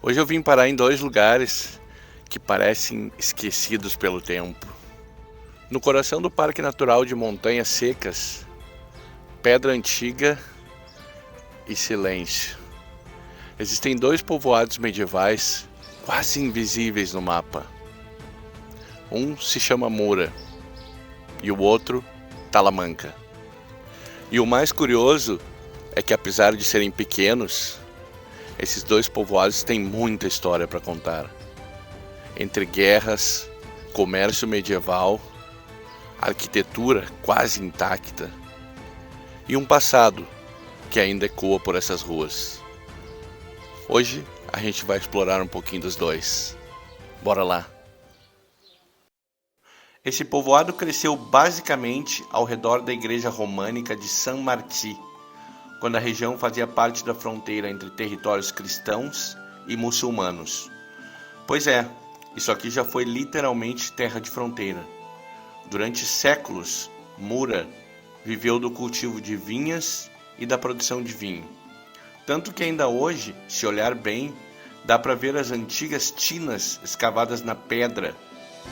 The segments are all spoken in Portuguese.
Hoje eu vim parar em dois lugares que parecem esquecidos pelo tempo. No coração do Parque Natural de Montanhas Secas, Pedra Antiga e Silêncio. Existem dois povoados medievais quase invisíveis no mapa. Um se chama Mura e o outro Talamanca. E o mais curioso é que, apesar de serem pequenos, esses dois povoados têm muita história para contar. Entre guerras, comércio medieval, arquitetura quase intacta e um passado que ainda ecoa por essas ruas. Hoje a gente vai explorar um pouquinho dos dois. Bora lá! Esse povoado cresceu basicamente ao redor da igreja românica de San Martí, quando a região fazia parte da fronteira entre territórios cristãos e muçulmanos. Pois é, isso aqui já foi literalmente terra de fronteira. Durante séculos, Mura viveu do cultivo de vinhas e da produção de vinho. Tanto que ainda hoje, se olhar bem, dá para ver as antigas tinas escavadas na pedra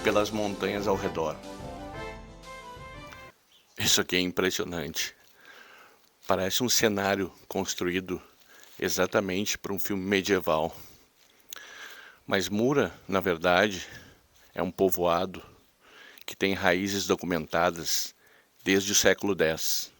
pelas montanhas ao redor. Isso aqui é impressionante. Parece um cenário construído exatamente para um filme medieval. Mas Mura, na verdade, é um povoado que tem raízes documentadas desde o século X.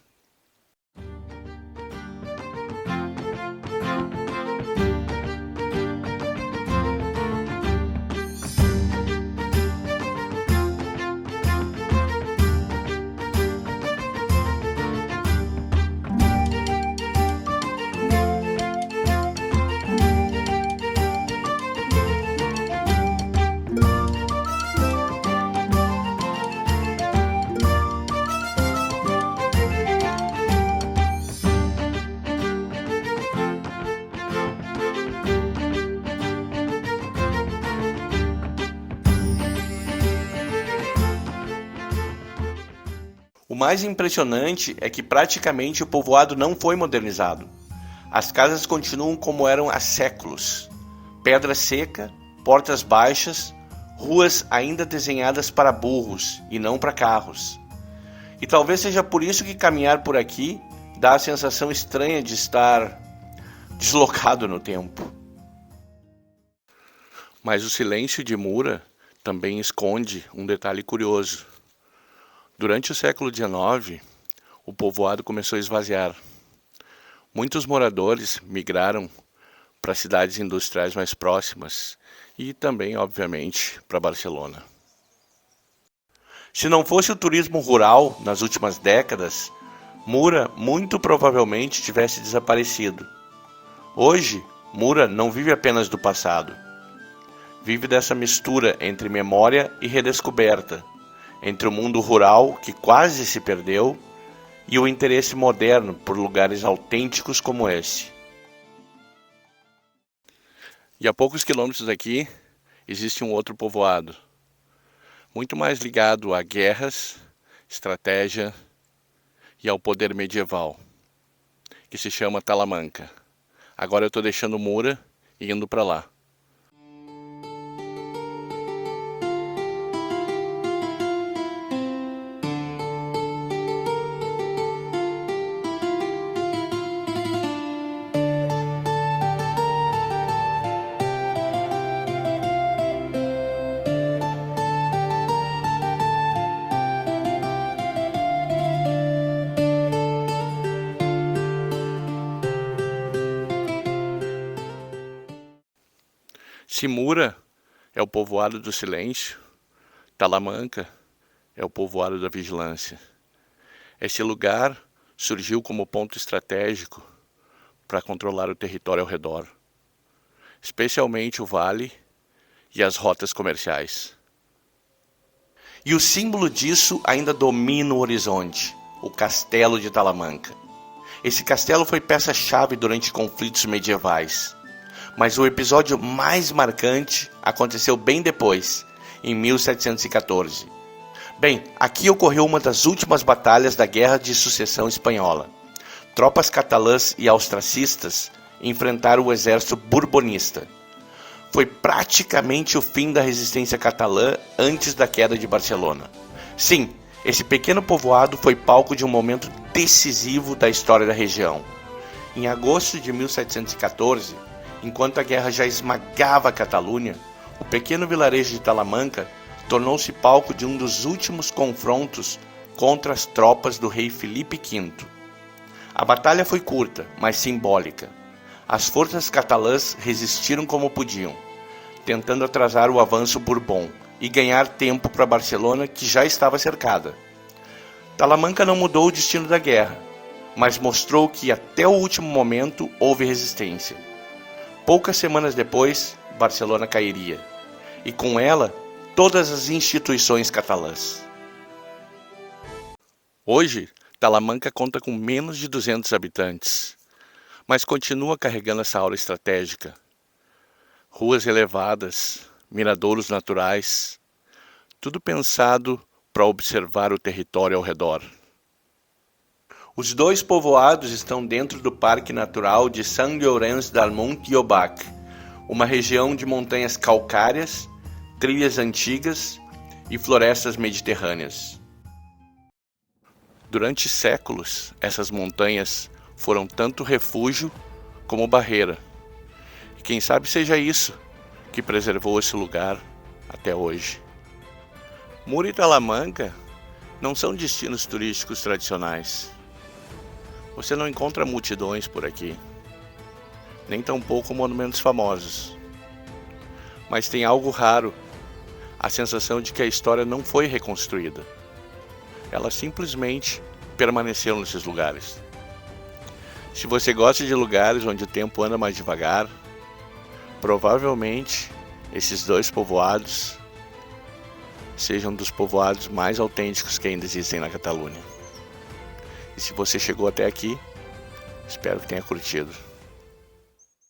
O mais impressionante é que praticamente o povoado não foi modernizado. As casas continuam como eram há séculos. Pedra seca, portas baixas, ruas ainda desenhadas para burros e não para carros. E talvez seja por isso que caminhar por aqui dá a sensação estranha de estar deslocado no tempo. Mas o silêncio de Mura também esconde um detalhe curioso. Durante o século XIX, o povoado começou a esvaziar. Muitos moradores migraram para cidades industriais mais próximas e também, obviamente, para Barcelona. Se não fosse o turismo rural nas últimas décadas, Mura muito provavelmente tivesse desaparecido. Hoje, Mura não vive apenas do passado. Vive dessa mistura entre memória e redescoberta, entre o mundo rural, que quase se perdeu, e o interesse moderno por lugares autênticos como esse. E a poucos quilômetros daqui, existe um outro povoado, muito mais ligado a guerras, estratégia e ao poder medieval, que se chama Talamanca. Agora eu estou deixando Mura e indo para lá. Se Mura é o povoado do silêncio, Talamanca é o povoado da vigilância. Esse lugar surgiu como ponto estratégico para controlar o território ao redor, especialmente o vale e as rotas comerciais. E o símbolo disso ainda domina o horizonte, o Castelo de Talamanca. Esse castelo foi peça-chave durante conflitos medievais. Mas o episódio mais marcante aconteceu bem depois, em 1714. Bem, aqui ocorreu uma das últimas batalhas da Guerra de Sucessão Espanhola. Tropas catalãs e austracistas enfrentaram o exército bourbonista. foi praticamente o fim da resistência catalã antes da queda de Barcelona. Sim, esse pequeno povoado foi palco de um momento decisivo da história da região. Em agosto de 1714, enquanto a guerra já esmagava a Catalunha, o pequeno vilarejo de Talamanca tornou-se palco de um dos últimos confrontos contra as tropas do rei Filipe V. A batalha foi curta, mas simbólica. As forças catalãs resistiram como podiam, tentando atrasar o avanço Bourbon e ganhar tempo para Barcelona, que já estava cercada. Talamanca não mudou o destino da guerra, mas mostrou que até o último momento houve resistência. Poucas semanas depois, Barcelona cairia, e com ela, todas as instituições catalãs. Hoje, Talamanca conta com menos de 200 habitantes, mas continua carregando essa aura estratégica. Ruas elevadas, miradouros naturais, tudo pensado para observar o território ao redor. Os dois povoados estão dentro do Parque Natural de Sant Llorenç del Munt i Obac, uma região de montanhas calcárias, trilhas antigas e florestas mediterrâneas. Durante séculos, essas montanhas foram tanto refúgio como barreira. E quem sabe seja isso que preservou esse lugar até hoje. Muro e Talamanca não são destinos turísticos tradicionais. Você não encontra multidões por aqui, nem tampouco monumentos famosos. Mas tem algo raro, a sensação de que a história não foi reconstruída. Ela simplesmente permaneceu nesses lugares. Se você gosta de lugares onde o tempo anda mais devagar, provavelmente esses dois povoados sejam dos povoados mais autênticos que ainda existem na Catalunha. E se você chegou até aqui, espero que tenha curtido.